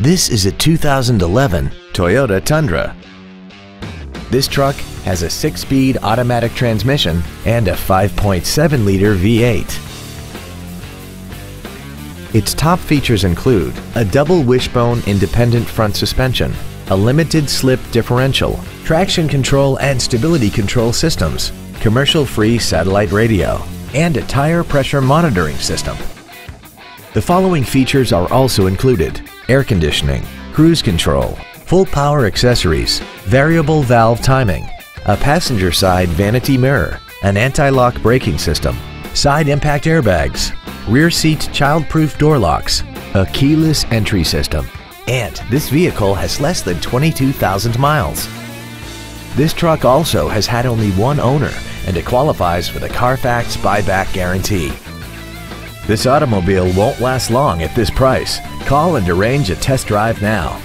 This is a 2011 Toyota Tundra. This truck has a 6-speed automatic transmission and a 5.7-liter V8. Its top features include a double wishbone independent front suspension, a limited slip differential, traction control and stability control systems, commercial-free satellite radio, and a tire pressure monitoring system. The following features are also included: air conditioning, cruise control, full power accessories, variable valve timing, a passenger side vanity mirror, an anti-lock braking system, side impact airbags, rear seat child-proof door locks, a keyless entry system, and this vehicle has less than 22,000 miles. This truck also has had only one owner and it qualifies for the Carfax buyback guarantee. This automobile won't last long at this price. Call and arrange a test drive now.